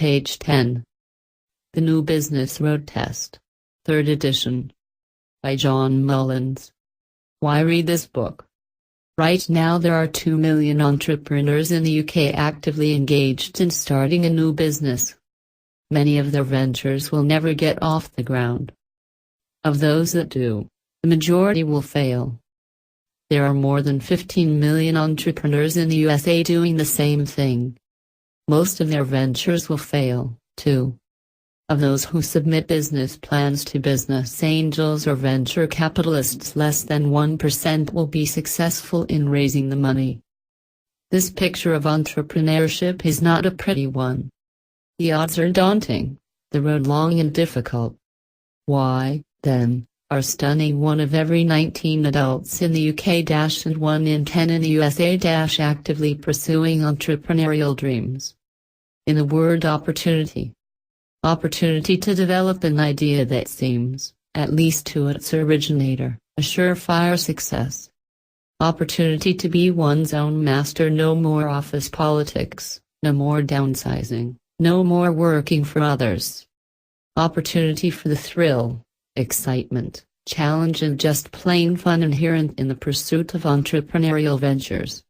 page 10. The New Business Road Test. 3rd edition. By John Mullins. Why read this book? Right now there are 2 million entrepreneurs in the UK actively engaged in starting a new business. Many of their ventures will never get off the ground. Of those that do, the majority will fail. There are more than 15 million entrepreneurs in the USA doing the same thing. Most of their ventures will fail, too. Of those who submit business plans to business angels or venture capitalists, less than 1% will be successful in raising the money. This picture of entrepreneurship is not a pretty one. The odds are daunting, the road long and difficult. Why, then, are stunning 1 of every 19 adults in the UK and 1 in 10 in the USA actively pursuing entrepreneurial dreams? In a word, opportunity. Opportunity to develop an idea that seems, at least to its originator, a surefire success. Opportunity to be one's own master. No more office politics, no more downsizing, no more working for others. Opportunity for the thrill, excitement, challenge and just plain fun inherent in the pursuit of entrepreneurial ventures.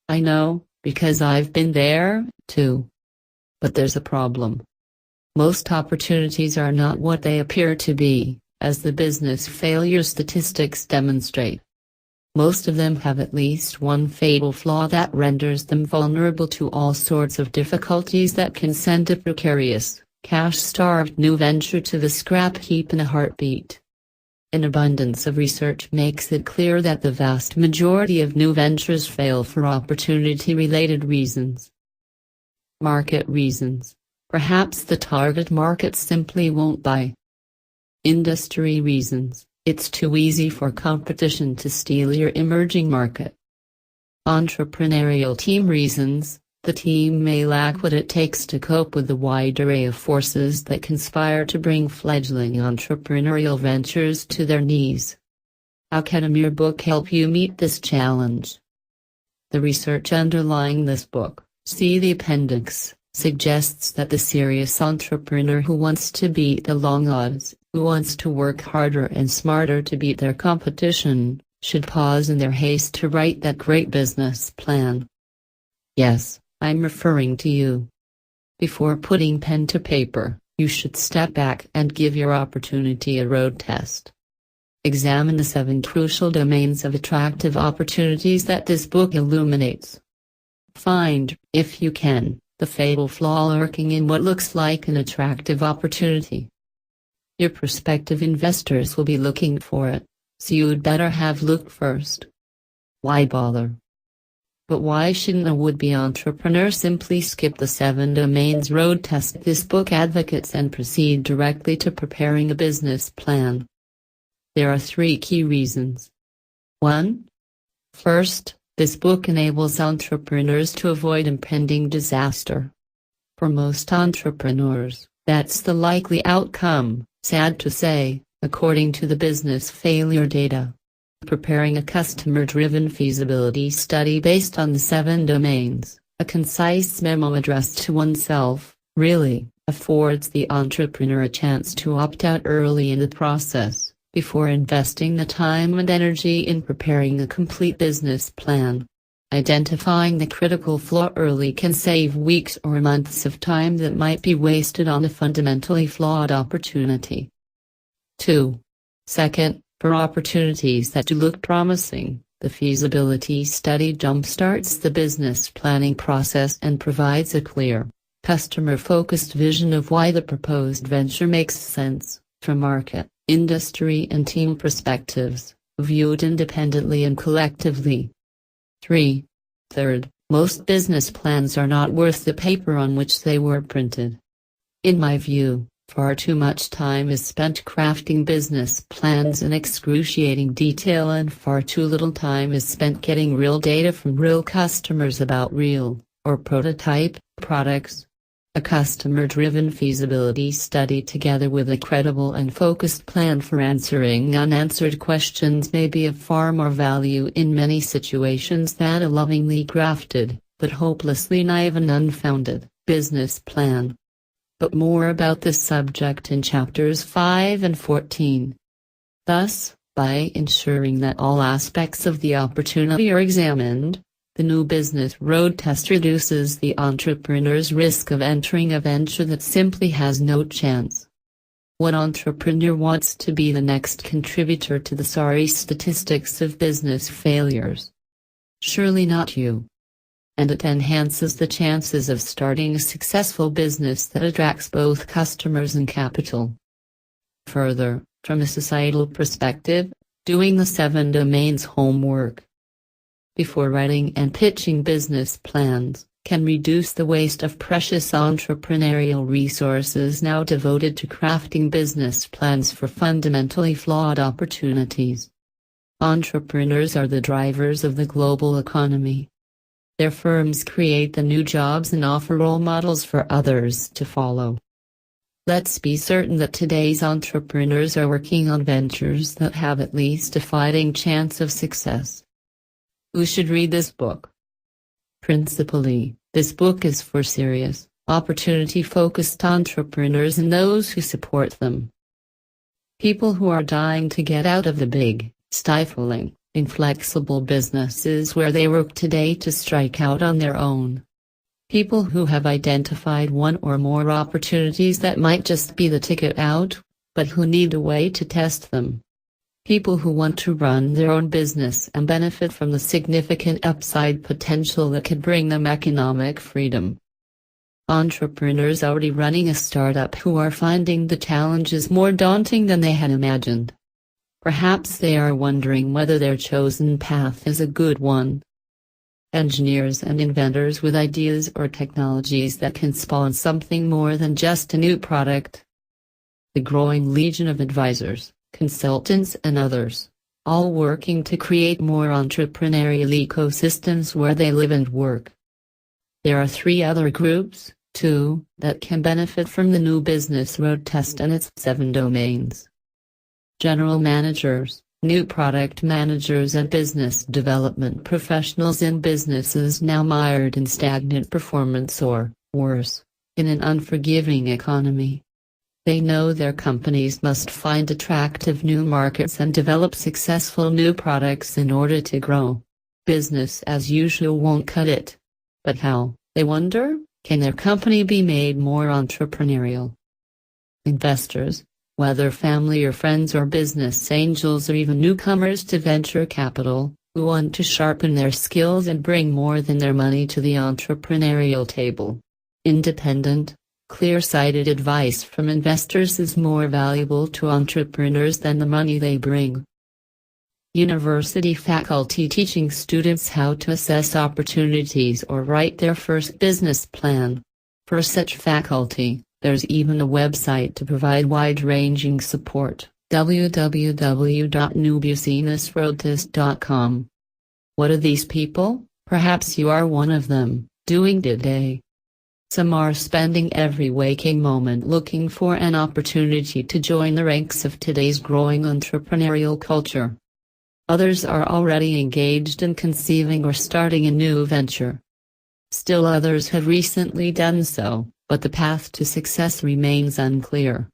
I know, because I've been there, too. But there's a problem. Most opportunities are not what they appear to be, as the business failure statistics demonstrate. Most of them have at least one fatal flaw that renders them vulnerable to all sorts of difficulties that can send a precarious, cash-starved new venture to the scrap heap in a heartbeat. An abundance of research makes it clear that the vast majority of new ventures fail for opportunity-related reasons. Market reasons. Perhaps the target market simply won't buy. Industry reasons. It's too easy for competition to steal your emerging market. Entrepreneurial team reasons. The team may lack what it takes to cope with the wide array of forces that conspire to bring fledgling entrepreneurial ventures to their knees. How can a mere book help you meet this challenge? The research underlying this book, see the appendix, suggests that the serious entrepreneur who wants to beat the long odds, who wants to work harder and smarter to beat their competition, should pause in their haste to write that great business plan. Yes, I'm referring to you. Before putting pen to paper, you should step back and give your opportunity a road test. Examine the 7 crucial domains of attractive opportunities that this book illuminates. Find, if you can, the fatal flaw lurking in what looks like an attractive opportunity. Your prospective investors will be looking for it, so you'd better have looked first. Why bother? But why shouldn't a would-be entrepreneur simply skip the 7 domains road test this book advocates and proceed directly to preparing a business plan? There are 3 key reasons. 1. First, this book enables entrepreneurs to avoid impending disaster. For most entrepreneurs, that's the likely outcome, sad to say, according to the business failure data. Preparing a customer-driven feasibility study based on the 7 domains, a concise memo addressed to oneself, really, affords the entrepreneur a chance to opt out early in the process, before investing the time and energy in preparing a complete business plan. Identifying the critical flaw early can save weeks or months of time that might be wasted on a fundamentally flawed opportunity. 2. Second, for opportunities that do look promising, the feasibility study jumpstarts the business planning process and provides a clear, customer-focused vision of why the proposed venture makes sense, from market, industry and team perspectives, viewed independently and collectively. 3. Third, most business plans are not worth the paper on which they were printed. In my view, far too much time is spent crafting business plans in excruciating detail and far too little time is spent getting real data from real customers about real, or prototype, products. A customer-driven feasibility study together with a credible and focused plan for answering unanswered questions may be of far more value in many situations than a lovingly crafted, but hopelessly naive and unfounded, business plan. but more about this subject in chapters 5 and 14. Thus, by ensuring that all aspects of the opportunity are examined, the New Business Road Test reduces the entrepreneur's risk of entering a venture that simply has no chance. What entrepreneur wants to be the next contributor to the sorry statistics of business failures? Surely not you. And it enhances the chances of starting a successful business that attracts both customers and capital. Further, from a societal perspective, doing the 7 domains homework before writing and pitching business plans can reduce the waste of precious entrepreneurial resources now devoted to crafting business plans for fundamentally flawed opportunities. Entrepreneurs are the drivers of the global economy. Their firms create the new jobs and offer role models for others to follow. Let's be certain that today's entrepreneurs are working on ventures that have at least a fighting chance of success. Who should read this book? Principally, this book is for serious, opportunity-focused entrepreneurs and those who support them. People who are dying to get out of the big, stifling, inflexible businesses where they work today to strike out on their own. People who have identified one or more opportunities that might just be the ticket out, but who need a way to test them. People who want to run their own business and benefit from the significant upside potential that could bring them economic freedom. Entrepreneurs already running a startup who are finding the challenges more daunting than they had imagined. Perhaps they are wondering whether their chosen path is a good one. Engineers and inventors with ideas or technologies that can spawn something more than just a new product. The growing legion of advisors, consultants and others, all working to create more entrepreneurial ecosystems where they live and work. There are 3 other groups, too, that can benefit from the New Business Road Test and its 7 domains. General managers, new product managers and business development professionals in businesses now mired in stagnant performance or, worse, in an unforgiving economy. They know their companies must find attractive new markets and develop successful new products in order to grow. Business as usual won't cut it. But how, they wonder, can their company be made more entrepreneurial? Investors, whether family or friends or business angels or even newcomers to venture capital, who want to sharpen their skills and bring more than their money to the entrepreneurial table. Independent, clear-sighted advice from investors is more valuable to entrepreneurs than the money they bring. University faculty teaching students how to assess opportunities or write their first business plan. For such faculty, there's even a website to provide wide-ranging support, www.newbusinessroadtest.com. What are these people? Perhaps you are one of them, doing today. Some are spending every waking moment looking for an opportunity to join the ranks of today's growing entrepreneurial culture. Others are already engaged in conceiving or starting a new venture. Still others have recently done so, but the path to success remains unclear.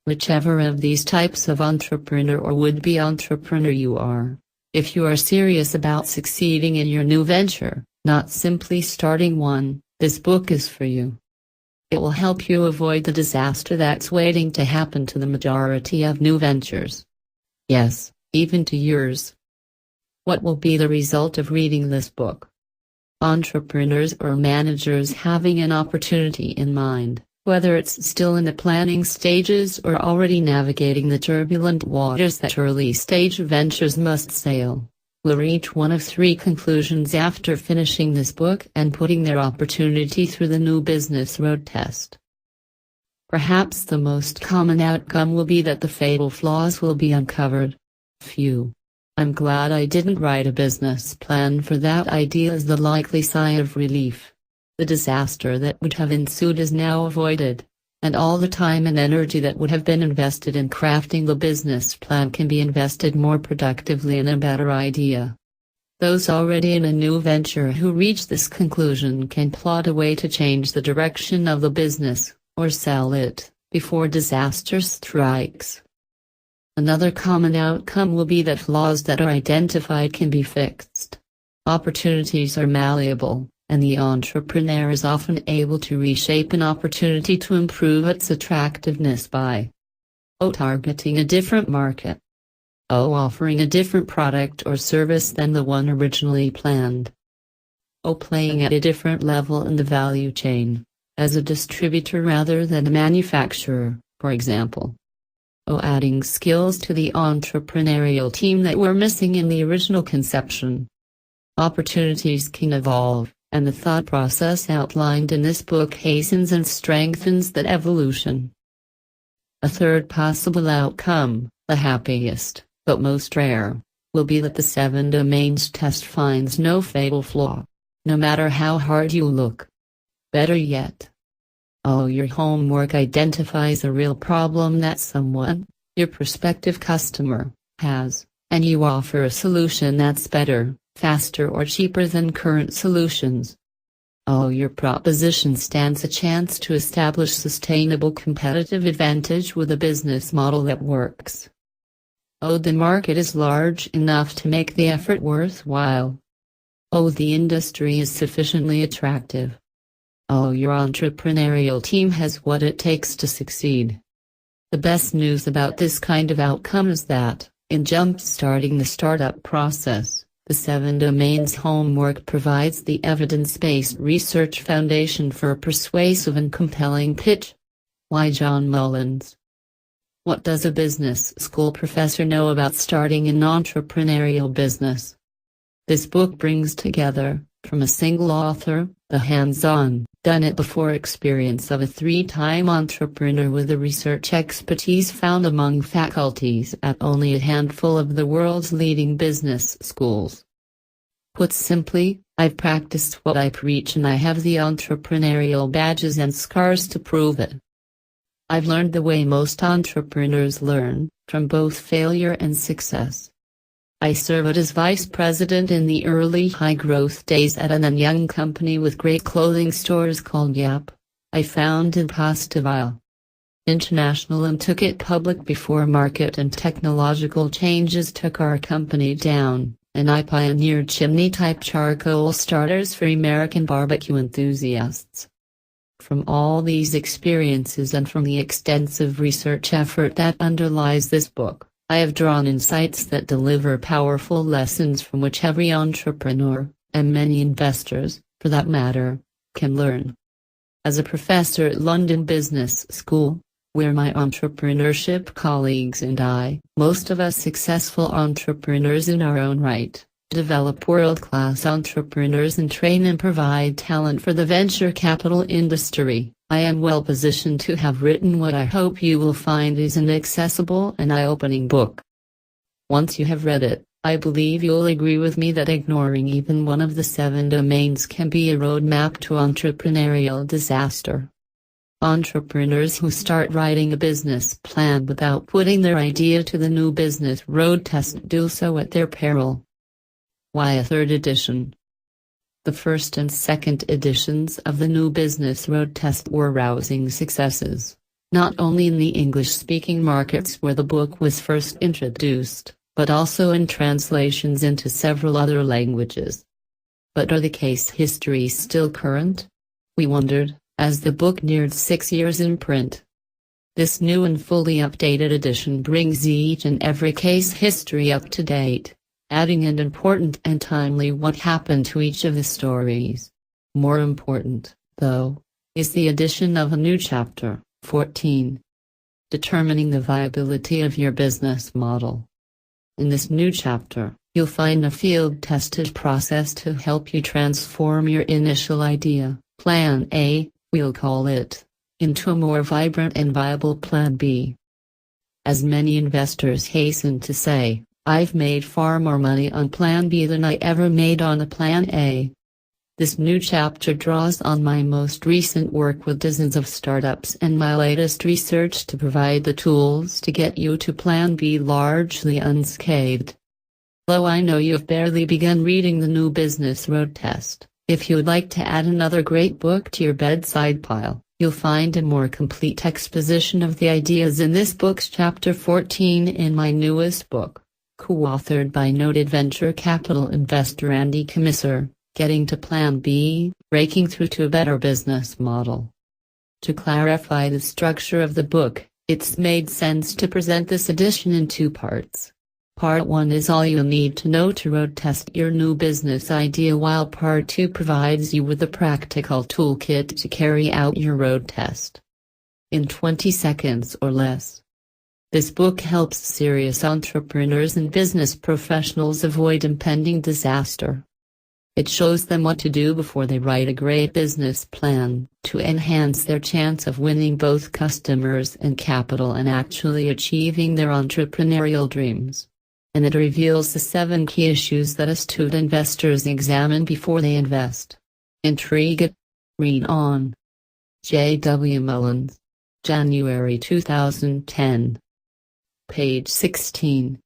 Whichever of these types of entrepreneur or would-be entrepreneur you are, if you are serious about succeeding in your new venture, not simply starting one, this book is for you. It will help you avoid the disaster that's waiting to happen to the majority of new ventures. Yes, even to yours. What will be the result of reading this book? Entrepreneurs or managers having an opportunity in mind, whether it's still in the planning stages or already navigating the turbulent waters that early-stage ventures must sail, will reach one of 3 conclusions after finishing this book and putting their opportunity through the New Business Road Test. Perhaps the most common outcome will be that the fatal flaws will be uncovered. Phew. I'm glad I didn't write a business plan for that idea is the likely sigh of relief. The disaster that would have ensued is now avoided, and all the time and energy that would have been invested in crafting the business plan can be invested more productively in a better idea. Those already in a new venture who reach this conclusion can plot a way to change the direction of the business, or sell it before disaster strikes. Another common outcome will be that flaws that are identified can be fixed. Opportunities are malleable, and the entrepreneur is often able to reshape an opportunity to improve its attractiveness by targeting a different market, offering a different product or service than the one originally planned, playing at a different level in the value chain, as a distributor rather than a manufacturer, for example. Adding skills to the entrepreneurial team that were missing in the original conception. Opportunities can evolve, and the thought process outlined in this book hastens and strengthens that evolution. A third possible outcome, the happiest, but most rare, will be that the 7 domains test finds no fatal flaw, no matter how hard you look. Better yet, your homework identifies a real problem that someone, your prospective customer, has, and you offer a solution that's better, faster or cheaper than current solutions. Your proposition stands a chance to establish sustainable competitive advantage with a business model that works. The market is large enough to make the effort worthwhile. The industry is sufficiently attractive. Your entrepreneurial team has what it takes to succeed. The best news about this kind of outcome is that, in jump-starting the startup process, the 7 domains homework provides the evidence-based research foundation for a persuasive and compelling pitch. Why John Mullins? What does a business school professor know about starting an entrepreneurial business? This book brings together, from a single author, the hands-on, done-it-before experience of a 3-time entrepreneur with the research expertise found among faculties at only a handful of the world's leading business schools. Put simply, I've practiced what I preach and I have the entrepreneurial badges and scars to prove it. I've learned the way most entrepreneurs learn, from both failure and success. I served as vice president in the early high-growth days at an young company with great clothing stores called Gap. I founded Postivile International and took it public before market and technological changes took our company down, and I pioneered chimney-type charcoal starters for American barbecue enthusiasts. From all these experiences and from the extensive research effort that underlies this book, I have drawn insights that deliver powerful lessons from which every entrepreneur, and many investors, for that matter, can learn. As a professor at London Business School, where my entrepreneurship colleagues and I, most of us successful entrepreneurs in our own right, develop world-class entrepreneurs and train and provide talent for the venture capital industry, I am well positioned to have written what I hope you will find is an accessible and eye-opening book. Once you have read it, I believe you'll agree with me that ignoring even one of the 7 domains can be a roadmap to entrepreneurial disaster. Entrepreneurs who start writing a business plan without putting their idea to the new business road test do so at their peril. Why a 3rd edition? The first and second editions of the New Business Road Test were rousing successes, not only in the English-speaking markets where the book was first introduced, but also in translations into several other languages. But are the case histories still current? We wondered, as the book neared 6 years in print. This new and fully updated edition brings each and every case history up to date, adding an important and timely what happened to each of the stories. More important, though, is the addition of a new chapter, 14. Determining the viability of your business model. In this new chapter, you'll find a field-tested process to help you transform your initial idea, Plan A, we'll call it, into a more vibrant and viable Plan B. As many investors hasten to say, I've made far more money on Plan B than I ever made on a Plan A. This new chapter draws on my most recent work with dozens of startups and my latest research to provide the tools to get you to Plan B largely unscathed. Though I know you've barely begun reading the New Business Road Test, if you'd like to add another great book to your bedside pile, You'll find a more complete exposition of the ideas in this book's chapter 14 in my newest book, co-authored by noted venture capital investor Andy Commisser, Getting to Plan B, Breaking Through to a Better Business Model. To clarify the structure of the book, it's made sense to present this edition in two parts. Part 1 is all you'll need to know to road test your new business idea, while Part 2 provides you with a practical toolkit to carry out your road test in 20 seconds or less. This book helps serious entrepreneurs and business professionals avoid impending disaster. It shows them what to do before they write a great business plan to enhance their chance of winning both customers and capital and actually achieving their entrepreneurial dreams. And it reveals the 7 key issues that astute investors examine before they invest. Intrigue? Read on. J.W. Mullins. January 2010. Page 16.